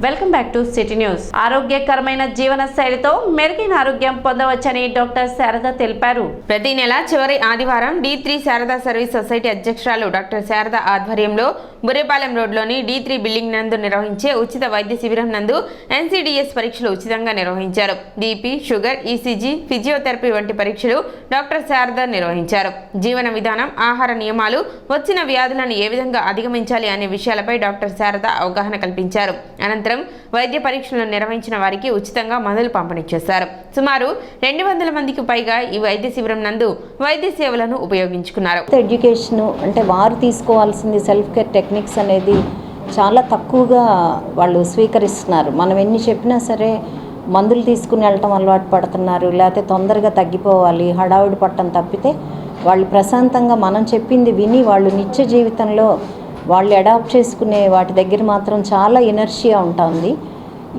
Welcome back to city news. ఆరోగ్యకరమైన జీవన శైలితో మెరుగైన ఆరోగ్యం పొందవచ్చని డాక్టర్ శారద తెలిపారు. ప్రతి నెల చివరి ఆదివారం D3 శారదా సర్వీస్ సొసైటీ అధ్యక్షురాలు డాక్టర్ శారద ఆధ్వర్యంలో బుర్రేపాలెం రోడ్లోని D3 బిల్డింగ్ నందు నిర్వహించే ఉచిత వైద్య శిబిరం నందు NCDS పరీక్షలు ఉచితంగా నిర్వహించారు. బీపీ, షుగర్, ECG, ఫిజియోథెరపీ వంటి పరీక్షలు డాక్టర్ శారద నిర్వహించారు. జీవన విధానం, ఆహార నియమాలు, వచ్చిన వ్యాధులను ఏ విధంగా అధిగమించాలి అనే విషయాలపై డాక్టర్ శారద అవగాహన కల్పించారు. అనంతరం వైద్య పరీక్షలను నిర్వహించిన వారికి ఉచితంగా మందులు పంపిణీ చేశారు. సుమారు 200 మందికి పైగా ఈ వైద్య శిబిరం నందు వైద్య సేవలను ఉపయోగించుకున్నారు. ఎడ్యుకేషన్ అంటే వారు తీసుకోవాల్సింది సెల్ఫ్ కేర్ టెక్నిక్స్ అనేది చాలా తక్కువగా వాళ్ళు స్వీకరిస్తున్నారు. మనం ఎన్ని చెప్పినా సరే మందులు తీసుకుని వెళ్ళటం అలవాటు పడుతున్నారు. లేకపోతే తొందరగా తగ్గిపోవాలి, హడావుడి పట్టం తప్పితే వాళ్ళు ప్రశాంతంగా మనం చెప్పింది విని వాళ్ళు నిత్య జీవితంలో వాళ్ళు అడాప్ట్ చేసుకునే వాటి దగ్గర మాత్రం చాలా ఇనర్షియా ఉంటుంది.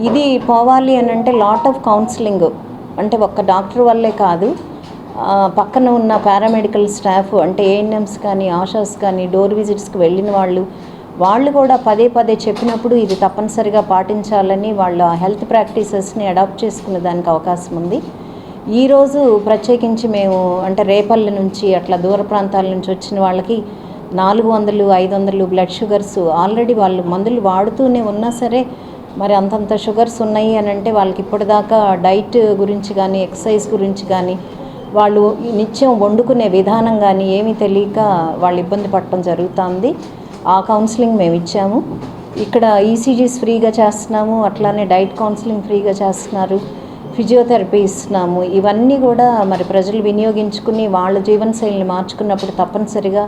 ఇది పోవాలి అని అంటే లాట్ ఆఫ్ కౌన్సిలింగ్, అంటే ఒక్క డాక్టర్ వల్లే కాదు, పక్కన ఉన్న పారామెడికల్ స్టాఫ్ అంటే ANMs కానీ, ఆషాస్ కానీ, డోర్ విజిట్స్కి వెళ్ళిన వాళ్ళు కూడా పదే పదే చెప్పినప్పుడు ఇది తప్పనిసరిగా పాటించాలని వాళ్ళ హెల్త్ ప్రాక్టీసెస్ని అడాప్ట్ చేసుకునే దానికి అవకాశం ఉంది. ఈరోజు ప్రత్యేకించి మేము అంటే రేపల్లి నుంచి అట్లా దూర ప్రాంతాల నుంచి వచ్చిన వాళ్ళకి 400, 500 బ్లడ్ షుగర్స్ ఆల్రెడీ వాళ్ళు మందులు వాడుతూనే ఉన్నా సరే మరి అంతంత షుగర్స్ ఉన్నాయి అని అంటే వాళ్ళకి ఇప్పటిదాకా డైట్ గురించి కానీ, ఎక్సర్సైజ్ గురించి కానీ, వాళ్ళు నిత్యం వండుకునే విధానం కానీ ఏమీ తెలియక వాళ్ళు ఇబ్బంది పడటం జరుగుతుంది. ఆ కౌన్సిలింగ్ మేము ఇచ్చాము. ఇక్కడ ECGs ఫ్రీగా చేస్తున్నాము, అట్లానే డైట్ కౌన్సిలింగ్ ఫ్రీగా చేస్తున్నారు, ఫిజియోథెరపీ ఇస్తున్నాము. ఇవన్నీ కూడా మరి ప్రజలు వినియోగించుకుని వాళ్ళ జీవనశైలిని మార్చుకున్నప్పుడు తప్పనిసరిగా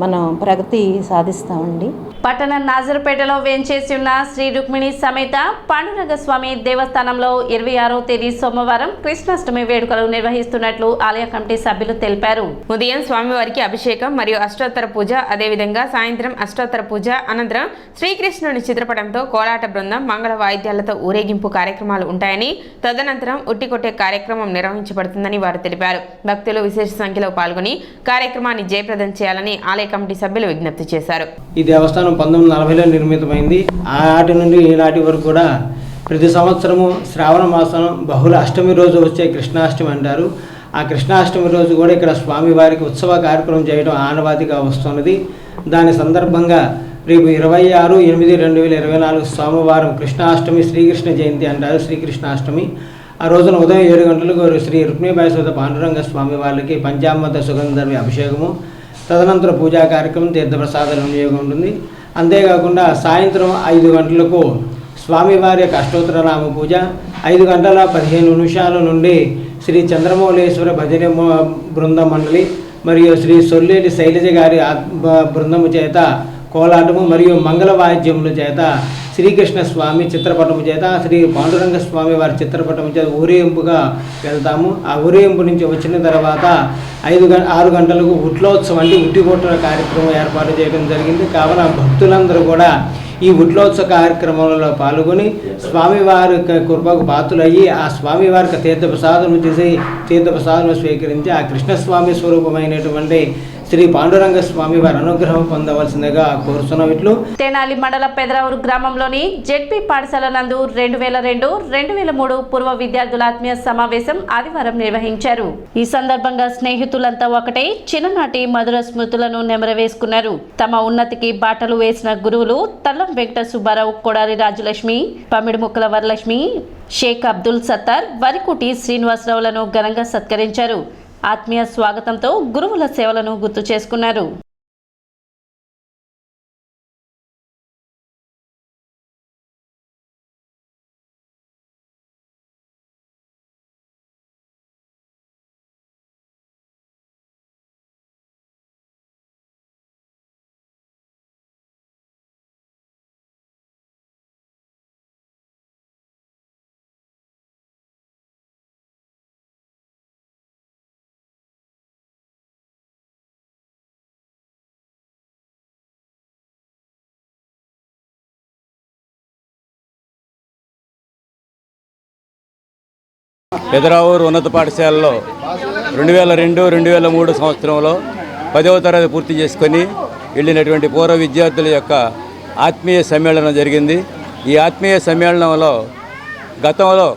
మనం ప్రగతి సాధిస్తామండి. పట్టణ నాజర్పేటలో వేంచేసి ఉన్న శ్రీ రుక్మిణి సమేత పాండురంగ స్వామి దేవస్థానంలో 26వ తేదీ సోమవారం కృష్ణాష్టమి వేడుకలు నిర్వహిస్తున్నట్లు ఆలయ కమిటీ సభ్యులు తెలిపారు. ఉదయం స్వామివారికి అభిషేకం మరియు అష్టోత్తర పూజ, అదేవిధంగా సాయంత్రం అష్టోత్తర పూజ అనంతరం శ్రీకృష్ణుని చిత్రపటంతో కోలాట బృందం, మంగళ వాయిద్యాలతో ఊరేగింపు కార్యక్రమాలు ఉంటాయని, తదనంతరం ఉట్టికొట్టే కార్యక్రమం నిర్వహించబడుతుందని వారు తెలిపారు. భక్తులు విశేష సంఖ్యలో పాల్గొని కార్యక్రమాన్ని జయప్రదం చేయాలని ఆలయ కమిటీ సభ్యులు విజ్ఞప్తి చేశారు. ఈ దేవస్థానం 1940లో నిర్మితమైంది. ఆనాటి నుండి ఈనాటి వరకు కూడా ప్రతి సంవత్సరము శ్రావణ మాసం బహుళ అష్టమి రోజు వచ్చే కృష్ణాష్టమి అంటారు. ఆ కృష్ణాష్టమి రోజు కూడా ఇక్కడ స్వామివారికి ఉత్సవ కార్యక్రమం చేయడం ఆనవాతిగా వస్తున్నది. దాని సందర్భంగా రేపు 26/8/2024 సోమవారం కృష్ణాష్టమి, శ్రీకృష్ణ జయంతి అంటారు, శ్రీకృష్ణాష్టమి. ఆ రోజున ఉదయం 7 గంటలకు శ్రీ రుక్మిణీబాయి సమేత పాండురంగ స్వామి వారికి పంచామృత సుగంధర్వి అభిషేకము, తదనంతరం పూజా కార్యక్రమం, తీర్థప్రసాదాల వినియోగం ఉంటుంది. అంతేకాకుండా సాయంత్రం 5 గంటలకు స్వామివారి యొక్క అష్టోత్తరనామ పూజ, 5:15 నుండి శ్రీ చంద్రమౌళేశ్వర భజన బృంద మండలి మరియు శ్రీ సొల్లేటి శైలజ గారి బృందము చేత కోలాటము మరియు మంగళ వాయిద్యముల చేత శ్రీకృష్ణ స్వామి చిత్రపటము చేత శ్రీ పాండురంగ స్వామి వారి చిత్రపటము చేత ఊరేగింపుగా వెళ్తాము. ఆ ఊరేగింపు నుంచి వచ్చిన తర్వాత 6 గంటలకు ఉట్లోత్సవం అంటే ఉట్టికొట్టిన కార్యక్రమం ఏర్పాటు చేయడం జరిగింది. కావున భక్తులందరూ కూడా ఈ ఉట్లోత్సవ కార్యక్రమంలో పాల్గొని స్వామివారి కృపకు పాత్రులయ్యి ఆ స్వామివారికి తీర్థప్రసాదం చేసి తీర్థప్రసాదం స్వీకరించి ఆ కృష్ణస్వామి స్వరూపమైనటువంటి శ్రీ పాండురంగ స్వామి వారి అనుగ్రహం పొందవలసిందిగా కోరుతున్నాం. ఇట్లు తెనాలి మండల పెదరావూరు గ్రామంలోని జెడ్పీ పాఠశాల నందు 2002-2003 పూర్వ విద్యార్థుల ఆత్మీయ సమావేశం ఆదివారం నిర్వహించారు. ఈ సందర్భంగా స్నేహితులంతా ఒకటే చిన్ననాటి మధుర స్మృతులను నెమరవేసుకున్నారు. తమ ఉన్నతికి బాటలు వేసిన గురువులు తల్లం వెంకట సుబ్బారావు, కొడారి రాజలక్ష్మి, పమిడి ముక్కల వరలక్ష్మి, షేక్ అబ్దుల్ సత్తార్, వరికుటి శ్రీనివాసరావులను ఘనంగా సత్కరించారు. ఆత్మీయ స్వాగతంతో గురువుల సేవలను గుర్తు చేసుకున్నారు. పెదరావూరు ఉన్నత పాఠశాలలో 2002-2003 సంవత్సరంలో 10వ తరగతి పూర్తి చేసుకొని వెళ్ళినటువంటి పూర్వ విద్యార్థుల యొక్క ఆత్మీయ సమ్మేళనం జరిగింది. ఈ ఆత్మీయ సమ్మేళనంలో గతంలో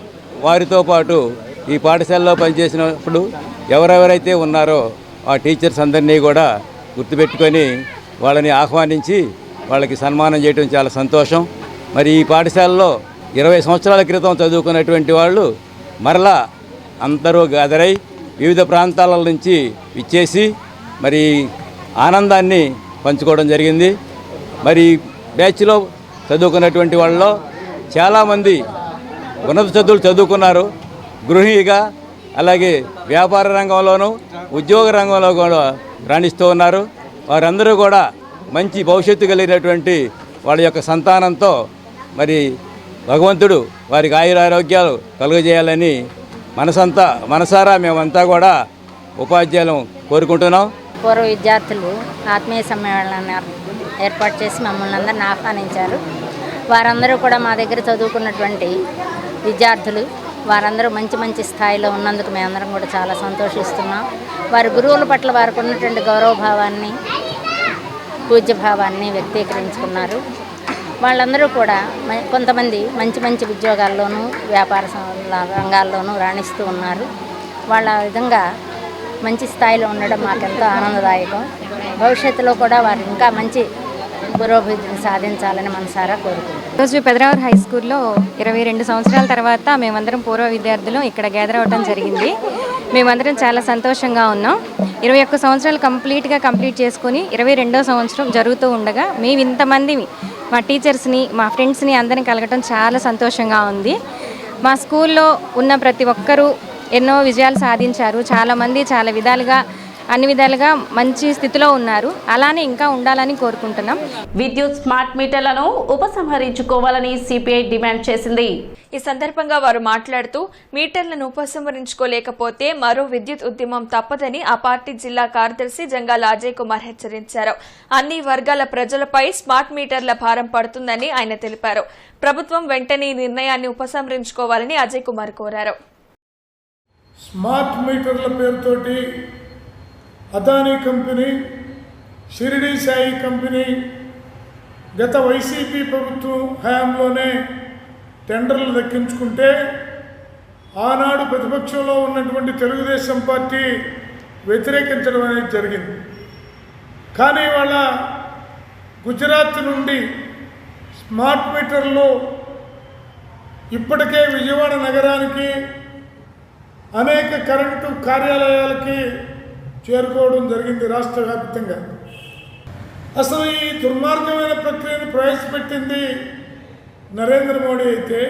వారితో పాటు ఈ పాఠశాలలో పనిచేసినప్పుడు ఎవరెవరైతే ఉన్నారో ఆ టీచర్స్ అందరినీ కూడా గుర్తుపెట్టుకొని వాళ్ళని ఆహ్వానించి వాళ్ళకి సన్మానం చేయడం చాలా సంతోషం. మరి ఈ పాఠశాలలో 20 సంవత్సరాల క్రితం చదువుకున్నటువంటి వాళ్ళు మరలా అందరూ గదరై వివిధ ప్రాంతాల నుంచి ఇచ్చేసి మరి ఆనందాన్ని పంచుకోవడం జరిగింది. మరి బ్యాచ్లో చదువుకున్నటువంటి వాళ్ళలో చాలామంది ఉన్నత చదువులు చదువుకున్నారు. గృహిణిగా అలాగే వ్యాపార రంగంలోనూ ఉద్యోగ రంగంలో కూడా రాణిస్తూ ఉన్నారు. వారందరూ కూడా మంచి భవిష్యత్తు కలిగినటువంటి వాళ్ళ యొక్క సంతానంతో మరి భగవంతుడు వారికి ఆయురారోగ్యాలు కలుగజేయాలని మనసారా మేమంతా కూడా ఉపాధ్యాయులను కోరుకుంటున్నాం. పూర్వ విద్యార్థులు ఆత్మీయ సమ్మేళనాన్ని ఏర్పాటు చేసి మమ్మల్ని అందరిని ఆహ్వానించారు. వారందరూ కూడా మా దగ్గర చదువుకున్నటువంటి విద్యార్థులు. వారందరూ మంచి మంచి స్థాయిలో ఉన్నందుకు మేమందరం కూడా చాలా సంతోషిస్తున్నాం. వారి గురువుల పట్ల వారికి ఉన్నటువంటి గౌరవభావాన్ని, పూజ్యభావాన్ని వ్యక్తీకరించుకున్నారు. వాళ్ళందరూ కూడా కొంతమంది మంచి మంచి ఉద్యోగాల్లోనూ వ్యాపార రంగాల్లోనూ రాణిస్తూ ఉన్నారు. వాళ్ళ విధంగా మంచి స్థాయిలో ఉండడం మాకెంతో ఆనందదాయకం. భవిష్యత్తులో కూడా వారు ఇంకా మంచి పురోభివృద్ధిని సాధించాలని మనసారా కోరుకుంటున్నాం. ఈరోజు పెదరావూర్ హై స్కూల్లో 22 సంవత్సరాల తర్వాత మేమందరం పూర్వ విద్యార్థులు ఇక్కడ గ్యాదర్ అవ్వడం జరిగింది. మేమందరం చాలా సంతోషంగా ఉన్నాం. 21 సంవత్సరాలు కంప్లీట్ చేసుకొని 22వ సంవత్సరం జరుగుతూ ఉండగా మేము ఇంతమంది మా టీచర్స్ని, మా ఫ్రెండ్స్ని అందరిని కలగటం చాలా సంతోషంగా ఉంది. మా స్కూల్లో ఉన్న ప్రతి ఒక్కరూ ఎన్నో విజయాలు సాధించారు. చాలామంది చాలా విధాలుగా అన్ని విధాలుగా మంచి స్థితిలో ఉన్నారు. అలానే ఇంకా ఉండాలని కోరుకుంటున్నాం. విద్యుత్ స్మార్ట్ మీటర్లను ఉపసంహరించుకోవాలని సిపిఐ డిమాండ్ చేసింది. ఈ సందర్భంగా వారు మాట్లాడుతూ మీటర్లను ఉపసంహరించుకోలేకపోతే మరో విద్యుత్ ఉద్యమం తప్పదని ఆ పార్టీ జిల్లా కార్యదర్శి జంగాల అజయ్ కుమార్ హెచ్చరించారు. అన్ని వర్గాల ప్రజలపై స్మార్ట్ మీటర్ల భారం పడుతుందని ఆయన తెలిపారు. ప్రభుత్వం వెంటనే ఈ నిర్ణయాన్ని ఉపసంహరించుకోవాలని అజయ్ కుమార్ కోరారు. స్మార్ట్ మీటర్ల పేరుతోటి అదానీ కంపెనీ, షిరిడి సాయి కంపెనీ గత వైసీపీ ప్రభుత్వం హయాంలోనే టెండర్లు దక్కించుకుంటే ఆనాడు ప్రతిపక్షంలో ఉన్నటువంటి తెలుగుదేశం పార్టీ వ్యతిరేకించడం అనేది జరిగింది. కానీ వాళ్ళ గుజరాత్ నుండి స్మార్ట్ మీటర్లు ఇప్పటికే విజయవాడ నగరానికి అనేక కరెంటు కార్యాలయాలకి చేరుకోవడం జరిగింది రాష్ట్ర వ్యాప్తంగా. అసలు ఈ దుర్మార్గమైన ప్రక్రియను ప్రవేశపెట్టింది నరేంద్ర మోడీ అయితే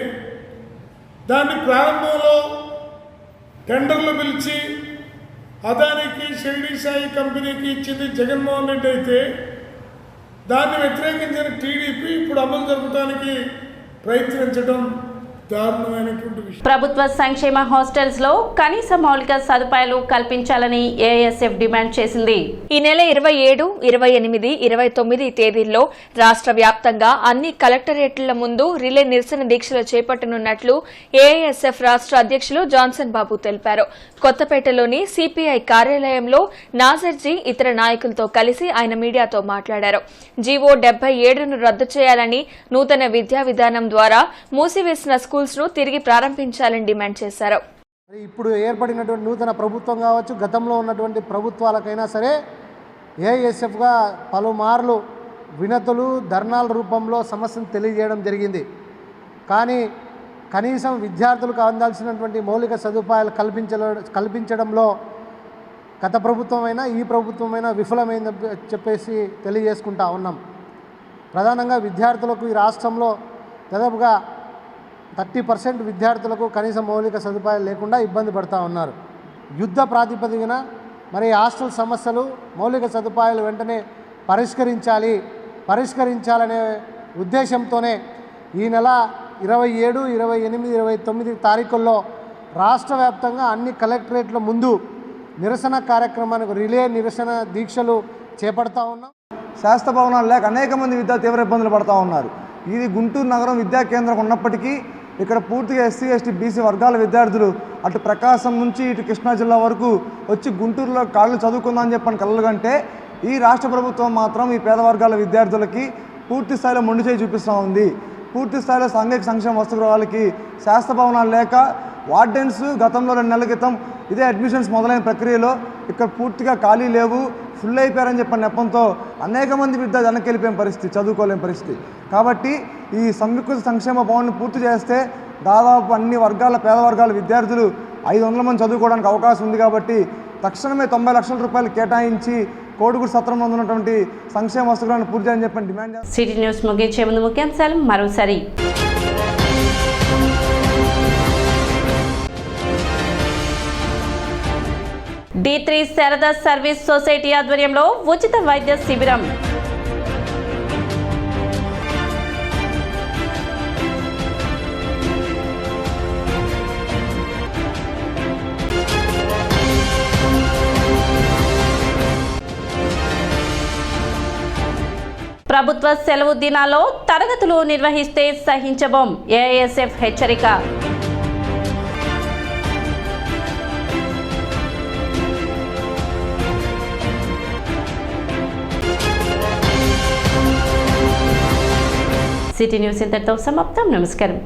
దాన్ని ప్రారంభంలో టెండర్లు పిలిచి అదానికి, షిరిడి సాయి కంపెనీకి ఇచ్చింది జగన్మోహన్ రెడ్డి అయితే దాన్ని వ్యతిరేకించిన టీడీపీ ఇప్పుడు అమలు జరపడానికి ప్రయత్నించడం దారుణమైనటువంటి విషయం. ప్రభుత్వ సంక్షేమ హాస్టల్స్ లో కనీస మౌలిక సదుపాయాలు కల్పించాలని ఏఐఎస్ఎఫ్ డిమాండ్ చేసింది. ఈ నెల 27, 28, 29 తేదీల్లో రాష్ట్ర వ్యాప్తంగా అన్ని కలెక్టరేట్ల ముందు రిలే నిరసన దీక్షలు చేపట్టనున్నట్లు ఏఐఎస్ఎఫ్ రాష్ట్ర అధ్యక్షులు జాన్సన్ బాబు తెలిపారు. కొత్తపేటలోని సిపిఐ కార్యాలయంలో నాజర్జీ ఇతర నాయకులతో కలిసి ఆయన మీడియాతో మాట్లాడారు. జీవో 77ను రద్దు చేయాలని, నూతన విద్యా విధానం ద్వారా మూసివేసిన స్కూల్స్ ను తిరిగి ప్రారంభించాలని డిమాండ్ చేశారు. ఇప్పుడు ఏర్పడినటువంటి నూతన ప్రభుత్వం కావచ్చు, గతంలో ఉన్నటువంటి ప్రభుత్వాలకైనా సరే ఏఐఎస్ఎఫ్గా పలుమార్లు వినతులు, ధర్నాల రూపంలో సమస్యను తెలియజేయడం జరిగింది. కానీ కనీసం విద్యార్థులకు అందాల్సినటువంటి మౌలిక సదుపాయాలు కల్పించడంలో గత ప్రభుత్వమైనా ఈ ప్రభుత్వమైనా విఫలమైందని చెప్పేసి తెలియజేసుకుంటా ఉన్నాం. ప్రధానంగా విద్యార్థులకు ఈ రాష్ట్రంలో దాదాపుగా 30% విద్యార్థులకు కనీస మౌలిక సదుపాయాలు లేకుండా ఇబ్బంది పడుతూ ఉన్నారు. యుద్ధ ప్రాతిపదికన మరి హాస్టల్ సమస్యలు, మౌలిక సదుపాయాలు వెంటనే పరిష్కరించాలనే ఉద్దేశంతోనే ఈ నెల 27, 28, 29 తారీఖుల్లో రాష్ట్ర వ్యాప్తంగా అన్ని కలెక్టరేట్ల ముందు నిరసన కార్యక్రమానికి రిలే నిరసన దీక్షలు చేపడతా ఉన్నాం. శాస్త్ర భవనాలు లేక అనేక మంది విద్యార్థులు తీవ్ర ఇబ్బందులు పడుతూ ఉన్నారు. ఇది గుంటూరు నగరం విద్యా కేంద్రం ఉన్నప్పటికీ ఇక్కడ పూర్తిగా ఎస్సీ, ఎస్టీ, బీసీ వర్గాల విద్యార్థులు అటు ప్రకాశం నుంచి ఇటు కృష్ణా జిల్లా వరకు వచ్చి గుంటూరులో కాళ్ళు చదువుకుందామని చెప్పని కలలుగంటే ఈ రాష్ట్ర ప్రభుత్వం మాత్రం ఈ పేద వర్గాల విద్యార్థులకి పూర్తి స్థాయిలో మొండి చేయి చూపిస్తూ ఉంది. పూర్తి స్థాయిలో సాంఘిక సంక్షేమ వసతిగృహాలకి శాస్త్ర భవనాలు లేక వార్డెన్స్ గతంలో 2 నెలల క్రితం ఇదే అడ్మిషన్స్ మొదలైన ప్రక్రియలో ఇక్కడ పూర్తిగా ఖాళీ లేవు, ఫుల్ అయిపోయారని చెప్పిన నెపంతో అనేక మంది విద్యార్థులు వెనక్కి వెళ్ళిపోయిన పరిస్థితి, చదువుకోలేని పరిస్థితి. కాబట్టి ఈ సంయుక్త సంక్షేమ భవన్ని పూర్తి చేస్తే దాదాపు అన్ని వర్గాల పేద వర్గాల విద్యార్థులు 500 మంది చదువుకోవడానికి అవకాశం ఉంది. కాబట్టి తక్షణమే 90 లక్షల రూపాయలు కేటాయించి కోడుగూడు సత్రంలో ఉన్నటువంటి సంక్షేమ వసతులను పూర్తి చేయాలని చెప్పని డిమాండ్ చేస్తారు. సిటీ న్యూస్ ముగించే ముందు ముఖ్యాంశాలు మరోసారి. D3 శారదా సర్వీస్ సొసైటీ ఆధ్వర్యంలో ఉచిత వైద్య శిబిరం. ప్రభుత్వ సెలవు దినాల్లో తరగతులు నిర్వహిస్తే సహించబోం, AISF హెచ్చరిక. సిటీ న్యూస్ ఇంతటితో సమాప్తం. నమస్కారం.